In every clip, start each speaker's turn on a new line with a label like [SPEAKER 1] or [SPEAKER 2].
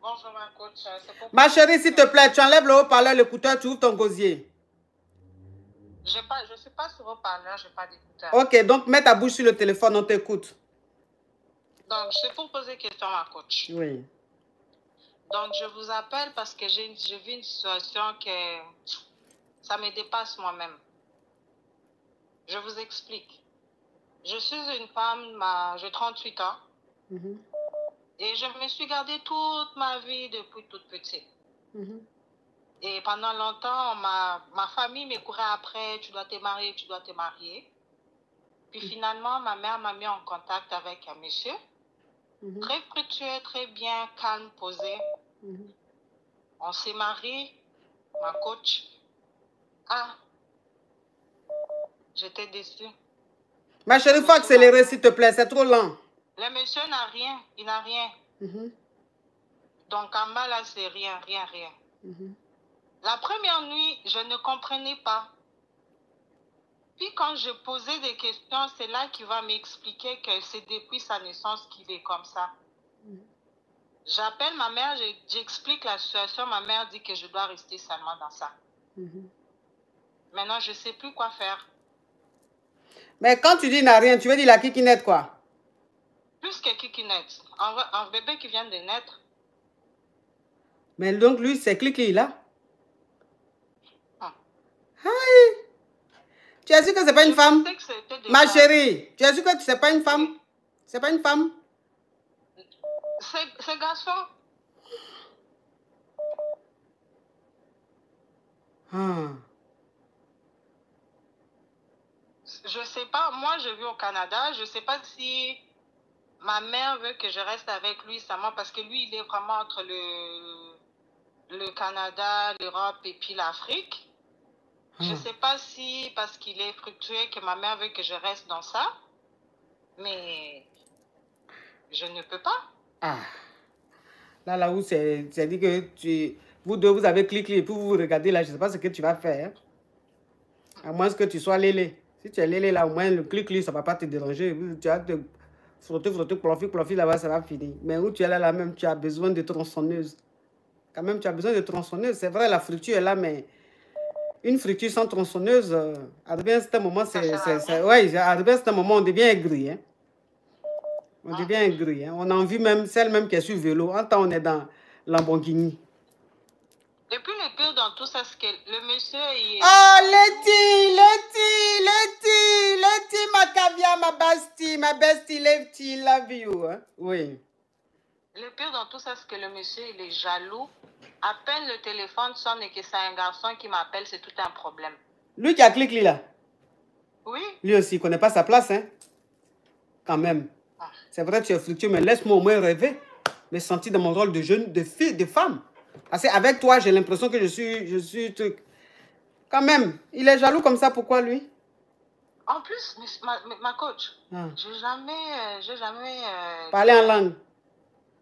[SPEAKER 1] Bonjour ma coach.
[SPEAKER 2] Ma chérie, s'il te plaît, tu enlèves le haut-parleur, l'écouteur, tu ouvres ton gosier.
[SPEAKER 1] Je ne suis pas sur haut-parleur, je n'ai pas d'écouteur.
[SPEAKER 2] Ok, donc mets ta bouche sur le téléphone, on t'écoute.
[SPEAKER 1] Donc, c'est pour poser question à ma coach.
[SPEAKER 2] Oui.
[SPEAKER 1] Donc, je vous appelle parce que j'ai vu une situation que ça me dépasse moi-même. Je vous explique. Je suis une femme, j'ai 38 ans. Et je me suis gardée toute ma vie depuis toute petite. Et pendant longtemps, ma famille me courait après, tu dois te marier, tu dois te marier. Puis finalement, ma mère m'a mis en contact avec un monsieur. Très fructueux, très bien, calme, posé. On s'est mariés, ma coach. Ah, j'étais déçue.
[SPEAKER 2] Ma chérie, il faut accélérer, s'il te plaît, c'est trop lent.
[SPEAKER 1] Le monsieur n'a rien, il n'a rien. Donc en bas là, c'est rien. La première nuit, je ne comprenais pas. Puis quand je posais des questions, c'est là qu'il va m'expliquer que c'est depuis sa naissance qu'il est comme ça. J'appelle ma mère, j'explique la situation. Ma mère dit que je dois rester seulement dans ça. Maintenant, je ne sais plus quoi faire.
[SPEAKER 2] Mais quand tu dis il n'a rien, tu veux dire la kikinette quoi?
[SPEAKER 1] Plus que kikinette. Un bébé qui vient de naître.
[SPEAKER 2] Mais donc lui, c'est Cliqui là? Tu es sûr que c'est pas une femme? Ma chérie, tu es sûr que c'est pas une femme? Oui. C'est pas une femme?
[SPEAKER 1] C'est garçon. Je sais pas, moi je vis au Canada, je sais pas si ma mère veut que je reste avec lui seulement parce que lui il est vraiment entre le Canada, l'Europe et puis l'Afrique. Je sais pas si parce qu'il est fructueux que ma mère veut que je reste dans ça, mais je ne peux pas.
[SPEAKER 2] Là où c'est dit que vous deux vous avez cliqué et puis vous regardez là, je sais pas ce que tu vas faire. À moins que tu sois lélé. Si tu es lélé là, au moins le clic, ça va pas te déranger. Tu vas te frotter, plofi là-bas, ça va finir. Mais où tu es là même, tu as besoin de tronçonneuse. Quand même, tu as besoin de tronçonneuse. C'est vrai, la friture est là, mais une friture sans tronçonneuse, arrivé à un certain moment, arrivé à un certain moment, on devient aigri. Hein? On devient aigri. Hein? On a envie même, celle même qui est sur vélo. En temps, on est dans Lamborghini.
[SPEAKER 1] Et puis le pire dans tout ça, c'est que le monsieur...
[SPEAKER 2] Oh, Letty, ma caviar, ma bestie, Letty, love you. Hein? Oui.
[SPEAKER 1] Le pire dans tout ça, c'est que le monsieur, il est jaloux. À peine le téléphone sonne et que c'est un garçon qui m'appelle, c'est tout un problème. Lui
[SPEAKER 2] qui a cliqué là?
[SPEAKER 1] Oui.
[SPEAKER 2] Lui aussi, il ne connaît pas sa place, hein? Quand même. C'est vrai, tu es fructueux, mais laisse-moi au moins rêver. Me sentir dans mon rôle de jeune, de fille, de femme. Parce qu'avec toi, j'ai l'impression que je suis truc. Quand même, il est jaloux comme ça, pourquoi lui?
[SPEAKER 1] En plus, ma coach, j'ai jamais
[SPEAKER 2] parlé en langue.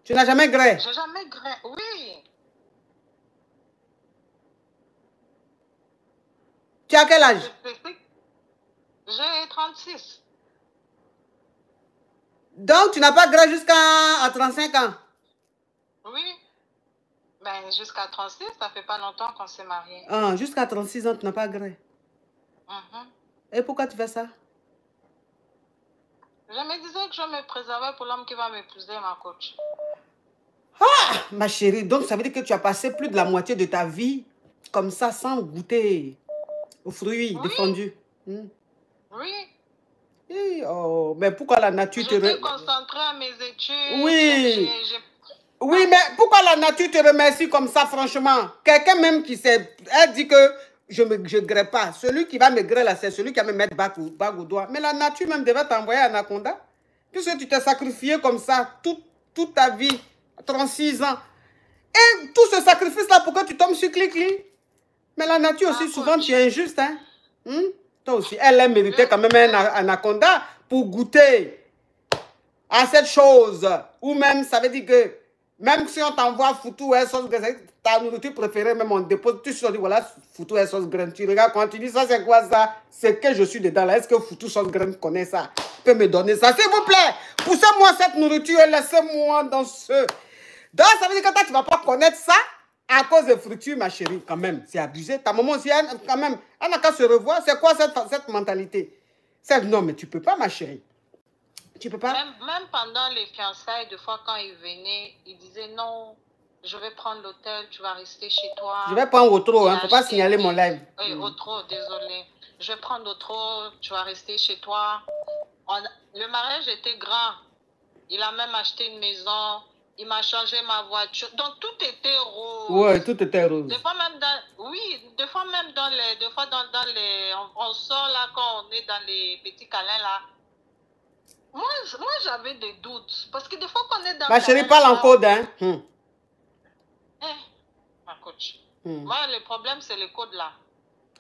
[SPEAKER 2] Tu n'as jamais gré?
[SPEAKER 1] J'ai jamais gré, oui.
[SPEAKER 2] Tu as quel âge?
[SPEAKER 1] J'ai 36.
[SPEAKER 2] Donc, tu n'as pas gré jusqu'à 35 ans?
[SPEAKER 1] Oui. Ben, jusqu'à 36, ça fait pas longtemps qu'on s'est mariés.
[SPEAKER 2] Jusqu'à 36 ans, tu n'as pas gré? Et pourquoi tu fais ça?
[SPEAKER 1] Je me disais que je me préservais pour l'homme qui va m'épouser, ma coach.
[SPEAKER 2] Ma chérie, donc ça veut dire que tu as passé plus de la moitié de ta vie comme ça, sans goûter aux fruits défendus.
[SPEAKER 1] Oui.
[SPEAKER 2] Oh, mais pourquoi la nature te...
[SPEAKER 1] J'étais concentrée à mes études.
[SPEAKER 2] Oui. Oui, mais pourquoi la nature te remercie comme ça, franchement? Quelqu'un même qui sait, elle dit que je ne grée pas. Celui qui va me grêler là, c'est celui qui va me mettre bague au doigt. Mais la nature même devait t'envoyer un anaconda. Puisque tu t'es sacrifié comme ça toute ta vie, 36 ans. Et tout ce sacrifice-là pour que tu tombes sur Cliqui. Mais la nature aussi, souvent, tu es injuste. Hein? Toi aussi, elle a mérité quand même un anaconda pour goûter à cette chose. Ou même, ça veut dire que même si on t'envoie foutu et sauce graine, ta nourriture préférée, même on dépose, tu dis voilà, foutu et sauce graine. Tu regardes quand tu dis ça, c'est quoi ça? C'est que je suis dedans là. Est-ce que foutu sauce graine connaît ça? Tu peux me donner ça, s'il vous plaît? Poussez-moi cette nourriture et laissez-moi dans Donc, ça veut dire que toi, tu ne vas pas connaître ça à cause de fructures, ma chérie, quand même. C'est abusé. Ta maman aussi, quand même, elle n'a qu'à se revoir. C'est quoi cette mentalité? Non, mais tu ne peux pas, ma chérie. Tu peux pas.
[SPEAKER 1] Même pendant les fiançailles, des fois, quand il venait, il disait non, je vais prendre l'hôtel, tu vas rester chez toi.
[SPEAKER 2] Je vais prendre au trop, hein, faut pas signaler mon live.
[SPEAKER 1] Oui, au trop, désolé. Je vais prendre au trop, tu vas rester chez toi. Le mariage était grand. Il a même acheté une maison. Il m'a changé ma voiture. Donc, tout était rose.
[SPEAKER 2] Oui, tout était rose.
[SPEAKER 1] Des fois même des fois même dans les... On sort là quand on est dans les petits câlins là. Moi j'avais des doutes. Parce que des fois qu'on est dans...
[SPEAKER 2] Ma chérie, parle en code, hein.
[SPEAKER 1] Ma coach. Moi, le problème, c'est le code là.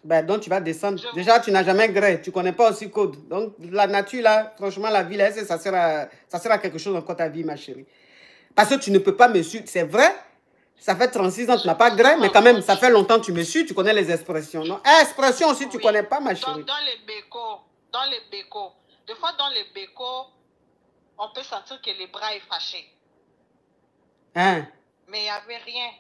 [SPEAKER 2] Ben, donc, tu vas descendre. Déjà, tu n'as jamais gré. Tu ne connais pas aussi code. Donc, la nature, là, franchement, la vie, là, ça sert à quelque chose encore ta vie, ma chérie. Parce que tu ne peux pas me suivre. C'est vrai, ça fait 36 ans que tu n'as pas gré, mais quand même, ça fait longtemps que tu me suis. Tu connais les expressions, non? Expressions aussi, tu ne connais pas, ma chérie.
[SPEAKER 1] Dans les bécos, des fois, dans les bécos, on peut sentir que les bras sont fâchés.
[SPEAKER 2] Hein? Mais
[SPEAKER 1] il n'y avait rien.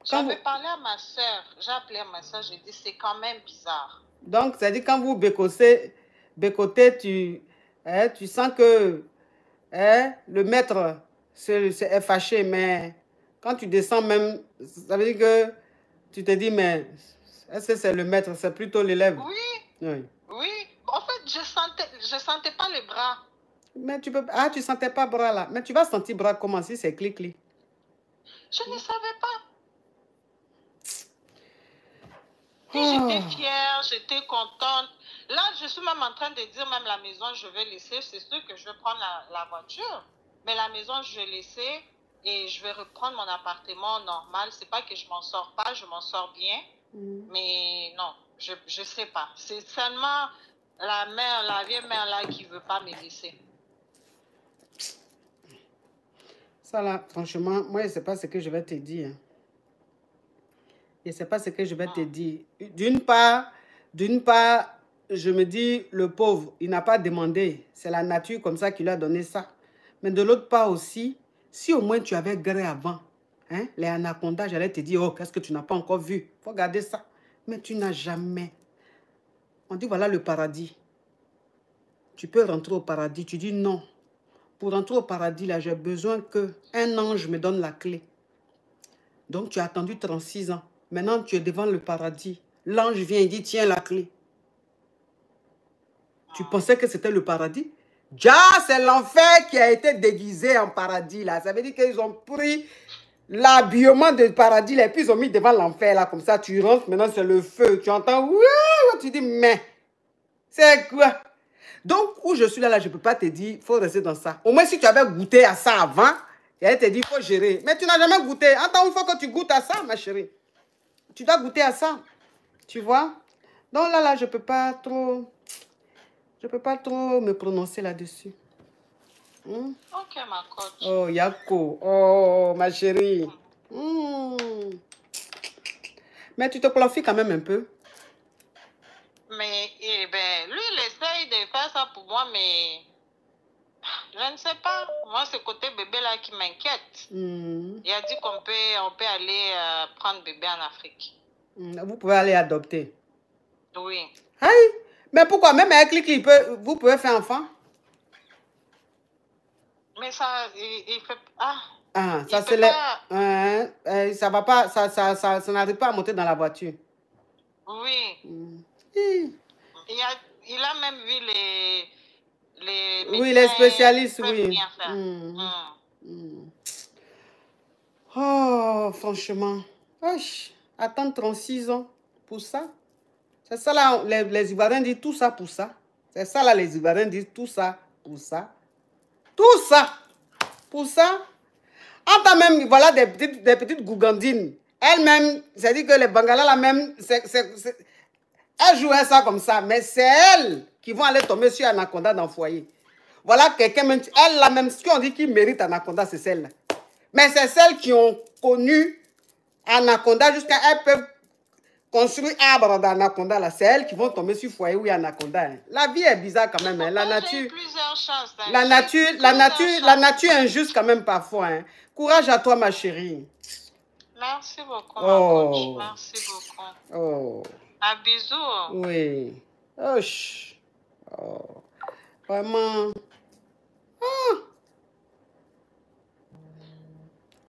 [SPEAKER 1] J'avais parlé à ma soeur, j'ai appelé à ma soeur, j'ai dit c'est quand même bizarre.
[SPEAKER 2] Donc, ça dit quand vous bécotez, tu sens que le maître est fâché, mais quand tu descends même, ça veut dire que tu te dis, mais est-ce que c'est le maître, c'est plutôt l'élève?
[SPEAKER 1] Oui. En fait, je sentais pas les bras.
[SPEAKER 2] Mais tu peux... Ah, tu sentais pas bras là. Mais tu vas sentir bras comment si c'est clic-clic?
[SPEAKER 1] Je ne savais pas. J'étais fière, j'étais contente. Là, je suis même en train de dire, même la maison, je vais laisser. C'est sûr que je vais prendre la voiture. Mais la maison, je vais laisser et je vais reprendre mon appartement normal. C'est pas que je m'en sors pas, je m'en sors bien. Mais non, je ne sais pas. C'est seulement la vieille mère là qui ne veut pas me laisser.
[SPEAKER 2] Ça là, franchement, moi, je ne sais pas ce que je vais te dire. Je ne sais pas ce que je vais te dire. D'une part, je me dis, le pauvre, il n'a pas demandé. C'est la nature comme ça qui lui a donné ça. Mais de l'autre part aussi, si au moins tu avais gré avant, hein, les anacondas, j'allais te dire, oh, qu'est-ce que tu n'as pas encore vu? Il faut regarder ça. Mais tu n'as jamais. On dit, voilà le paradis. Tu peux rentrer au paradis. Tu dis non. Pour rentrer au paradis, là, j'ai besoin qu'un ange me donne la clé. Donc, tu as attendu 36 ans. Maintenant, tu es devant le paradis. L'ange vient et dit, tiens la clé. Tu pensais que c'était le paradis? Déjà, c'est l'enfer qui a été déguisé en paradis, là. Ça veut dire qu'ils ont pris l'habillement de paradis, là, et puis ils ont mis devant l'enfer, là. Comme ça, tu rentres, maintenant, c'est le feu. Tu entends, ouah, tu dis, mais, c'est quoi? Donc, où je suis là, je ne peux pas te dire, il faut rester dans ça. Au moins, si tu avais goûté à ça avant, elle te dit, il faut gérer. Mais tu n'as jamais goûté. Attends, il faut que tu goûtes à ça, ma chérie. Tu dois goûter à ça. Tu vois? Donc là, je ne peux pas trop... Je ne peux pas trop me prononcer là-dessus.
[SPEAKER 1] Ok, ma coach.
[SPEAKER 2] Oh, Yako. Oh, ma chérie. Mais tu te qualifies quand même un peu.
[SPEAKER 1] Mais, lui, il essaye de faire ça pour moi, mais... Je ne sais pas. Moi, c'est côté bébé là qui m'inquiète. Il a dit qu'on peut aller prendre bébé en Afrique.
[SPEAKER 2] Vous pouvez aller adopter.
[SPEAKER 1] Oui.
[SPEAKER 2] Aïe. Mais pourquoi? Même avec Clic, vous pouvez faire enfant?
[SPEAKER 1] Mais ça, il fait...
[SPEAKER 2] ça se lève. Ça va pas, ça n'arrive pas à monter dans la voiture.
[SPEAKER 1] Oui. Il a même vu les
[SPEAKER 2] oui, les spécialistes, oui.
[SPEAKER 1] Bien faire.
[SPEAKER 2] Oh, franchement. Attendre 36 ans pour ça. C'est ça là, les Ivoiriens disent tout ça pour ça. C'est ça là, les Ivoiriens disent tout ça pour ça. Tout ça pour ça. En tant même, voilà des petites gougandines. Elles-mêmes, c'est-à-dire que les Bangalas là même, elles jouaient ça comme ça. Mais c'est elles qui vont aller tomber sur Anaconda dans le foyer. Voilà quelqu'un, elle là même, ce qu'on dit qui mérite Anaconda, c'est celle-là. Mais c'est celles qui ont connu Anaconda jusqu'à elles peuvent construire arbre d'anaconda, là, c'est elles qui vont tomber sur foyer où il y a anaconda. Hein. La vie est bizarre quand même. Hein. La nature,
[SPEAKER 1] chances, hein.
[SPEAKER 2] la nature est injuste quand même parfois. Hein. Courage à toi, ma chérie.
[SPEAKER 1] Merci beaucoup, ma coach. Merci beaucoup.
[SPEAKER 2] Oh.
[SPEAKER 1] Un bisou.
[SPEAKER 2] Oui. Oh. Vraiment.